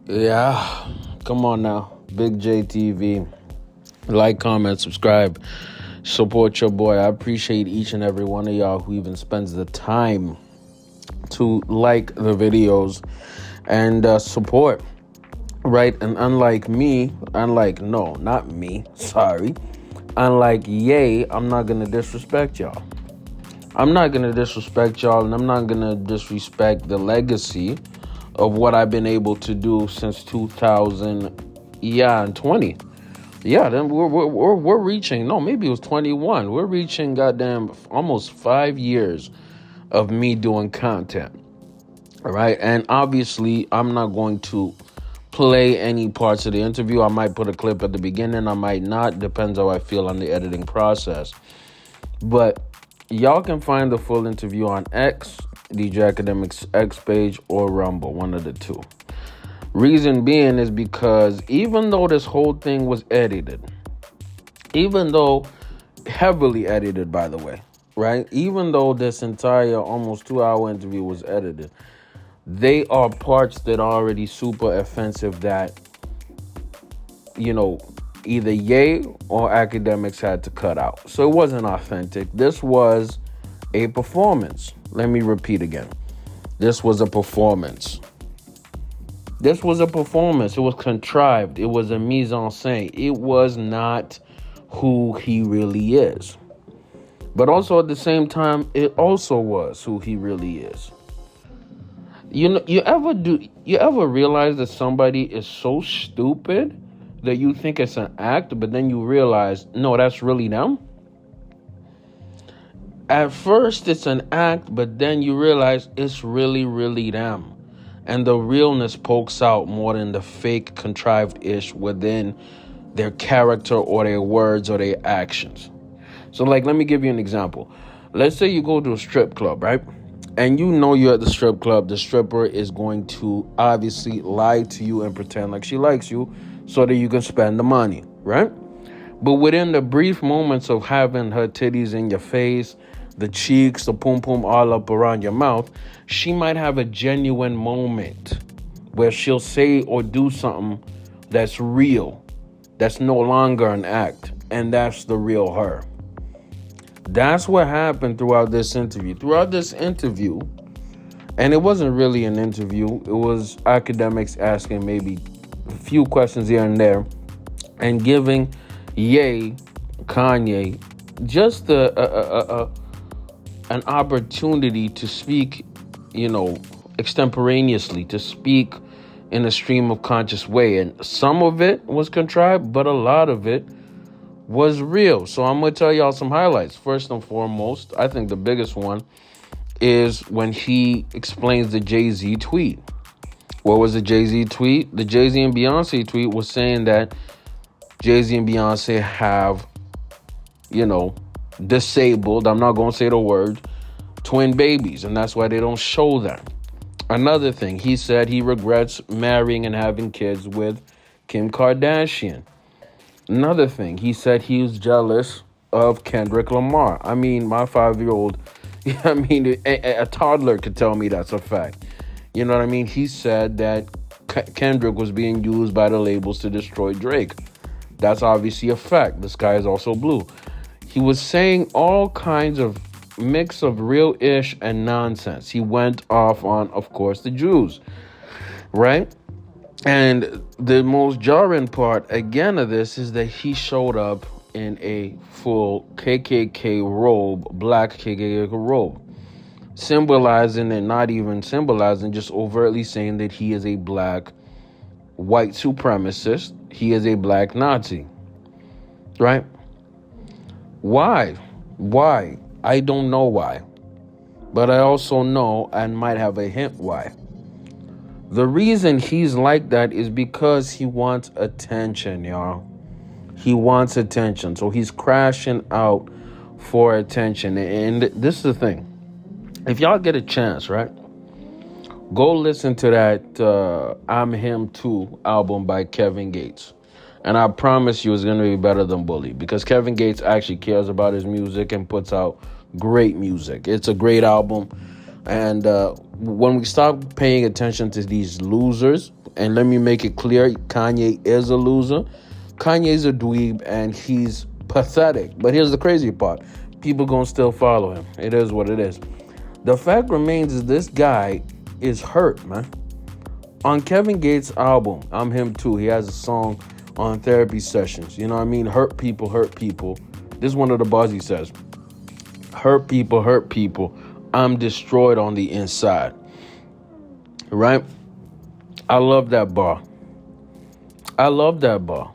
Yeah, come on now. Big JTV. Like, comment, subscribe, support your boy. I appreciate each and every one of y'all who even spends the time to like the videos and support, right? And not me, sorry. Unlike Ye, I'm not going to disrespect y'all. I'm not going to disrespect y'all, and I'm not going to disrespect the legacy of what I've been able to do since 2020. Yeah, then we're reaching, no, maybe it was 21. We're reaching goddamn almost 5 years of me doing content. All right. And obviously, I'm not going to play any parts of the interview. I might put a clip at the beginning. I might not. Depends how I feel on the editing process. But y'all can find the full interview on X, DJ Akademiks X page, or Rumble, one of the two. Reason being is because even though this whole thing was edited, even though heavily edited, by the way, right? Even though this entire almost 2 hour interview was edited, they are parts that are already super offensive that, either Ye or Akademiks had to cut out. So it wasn't authentic. This was a performance. Let me repeat again. This was a performance. This was a performance. It was contrived. It was a mise en scène. It was not who he really is. But also at the same time, it also was who he really is. You ever realize that somebody is so stupid that you think it's an act, but then you realize, no, that's really them? At first it's an act, but then you realize it's really, really them. And the realness pokes out more than the fake contrived-ish within their character or their words or their actions. So, let me give you an example. Let's say you go to a strip club, right? And you're at the strip club. The stripper is going to obviously lie to you and pretend like she likes you so that you can spend the money, right? But within the brief moments of having her titties in your face, the cheeks, the pum-pum all up around your mouth, she might have a genuine moment where she'll say or do something that's real, that's no longer an act, and that's the real her. That's what happened throughout this interview. And it wasn't really an interview. It was Akademiks asking maybe a few questions here and there and giving Kanye, just an opportunity to speak, extemporaneously, to speak in a stream of conscious way. And some of it was contrived, but a lot of it was real. So I'm going to tell y'all some highlights. First and foremost, I think the biggest one is when he explains the Jay-Z tweet. What was the Jay-Z tweet? The Jay-Z and Beyonce tweet was saying that Jay-Z and Beyonce have, disabled, I'm not going to say the word, twin babies, and that's why they don't show them. Another thing, he said he regrets marrying and having kids with Kim Kardashian. Another thing, he said he was jealous of Kendrick Lamar. I mean, my 5-year-old, a toddler could tell me that's a fact. You know what I mean? He said that Kendrick was being used by the labels to destroy Drake. That's obviously a fact. The sky is also blue. He was saying all kinds of mix of real-ish and nonsense. He went off on, of course, the Jews, right? And the most jarring part, again, of this is that he showed up in a full KKK robe, black KKK robe, symbolizing and not even symbolizing, just overtly saying that he is a black white supremacist. He is a black Nazi, right? Why? I don't know why. But I also know and might have a hint why. The reason he's like that is because he wants attention, y'all. He wants attention. So he's crashing out for attention. And this is the thing. If y'all get a chance, right? Go listen to that I'm Him Too album by Kevin Gates. And I promise you it's going to be better than Bully, because Kevin Gates actually cares about his music and puts out great music. It's a great album. And when we stop paying attention to these losers, And let me make it clear, Kanye is a loser. Kanye's a dweeb and he's pathetic. But here's the crazy part. People gonna still follow him. It is what it is. The fact remains is this guy is hurt, man. On Kevin Gates' album, I'm Him Too, he has a song on Therapy Sessions. You know what I mean? Hurt people, hurt people. This is one of the bars he says. Hurt people, hurt people. I'm destroyed on the inside. Right? I love that bar. I love that bar.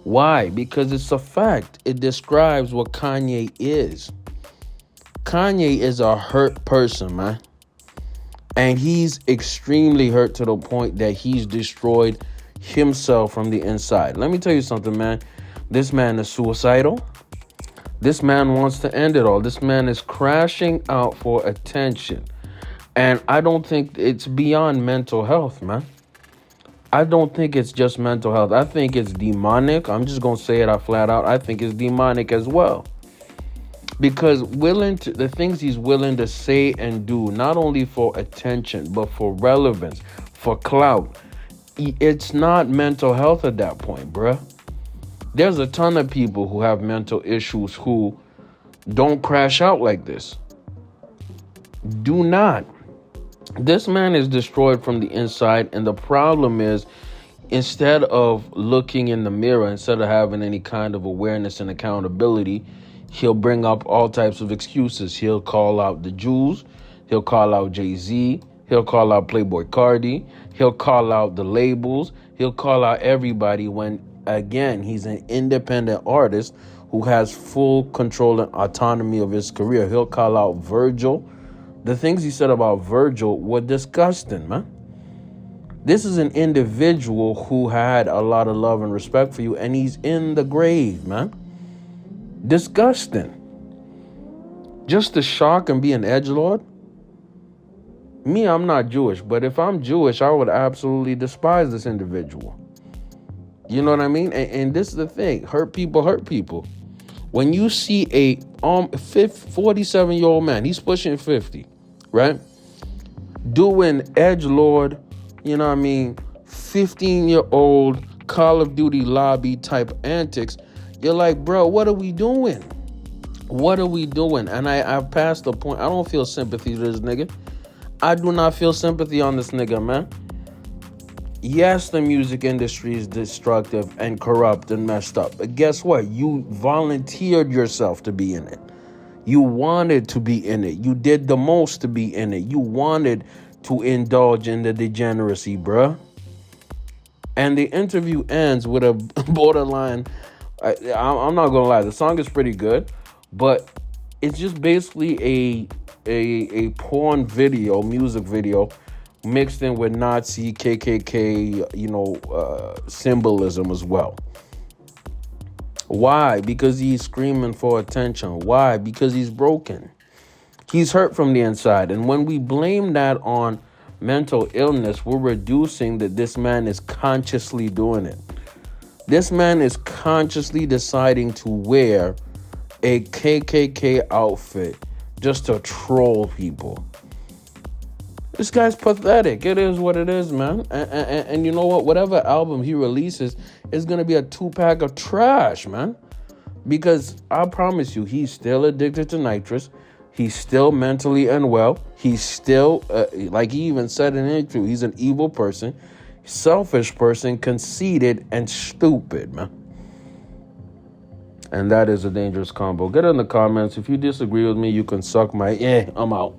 Why? Because it's a fact. It describes what Kanye is. Kanye is a hurt person, man. And he's extremely hurt to the point that he's destroyed himself from the inside. Let me tell you something, man. This man is suicidal. This man wants to end it all. This man is crashing out for attention. And I don't think it's beyond mental health, man. I don't think it's just mental health. I think it's demonic. I'm just going to say it out flat out. I think it's demonic as well. Because the things he's willing to say and do, not only for attention, but for relevance, for clout, it's not mental health at that point, bruh. There's a ton of people who have mental issues who don't crash out like this. Do not. This man is destroyed from the inside, and the problem is, instead of looking in the mirror, instead of having any kind of awareness and accountability, he'll bring up all types of excuses. He'll call out the Jews. He'll call out Jay-Z. He'll call out Playboy Cardi. He'll call out the labels. He'll call out everybody when, again, he's an independent artist who has full control and autonomy of his career. He'll call out Virgil. The things he said about Virgil were disgusting, man. This is an individual who had a lot of love and respect for you, and he's in the grave, man. Disgusting. Just to shock and be an edgelord? Me, I'm not Jewish, but if I'm Jewish, I would absolutely despise this individual. You know what I mean? And this is the thing. Hurt people hurt people. When you see a 47-year-old man, he's pushing 50, right? Doing edgelord, you know what I mean, 15-year-old Call of Duty lobby type antics, you're like, bro, what are we doing? What are we doing? And I've passed the point. I don't feel sympathy to this nigga. I do not feel sympathy on this nigga, man. Yes, the music industry is destructive and corrupt and messed up. But guess what? You volunteered yourself to be in it. You wanted to be in it. You did the most to be in it. You wanted to indulge in the degeneracy, bruh. And the interview ends with a borderline... I'm not gonna lie, the song is pretty good, but it's just basically a porn video, music video, mixed in with Nazi, KKK, symbolism as well. Why? Because he's screaming for attention. Why? Because he's broken. He's hurt from the inside. And when we blame that on mental illness, we're reducing that this man is consciously doing it. This man is consciously deciding to wear a KKK outfit just to troll people. This guy's pathetic. It is what it is, man. And you know what? Whatever album he releases is going to be a 2-pack of trash, man. Because I promise you, he's still addicted to nitrous. He's still mentally unwell. He's still, like he even said in an interview, he's an evil person. Selfish person, conceited, and stupid, man. And that is a dangerous combo. Get in the comments. If you disagree with me, you can suck my... I'm out.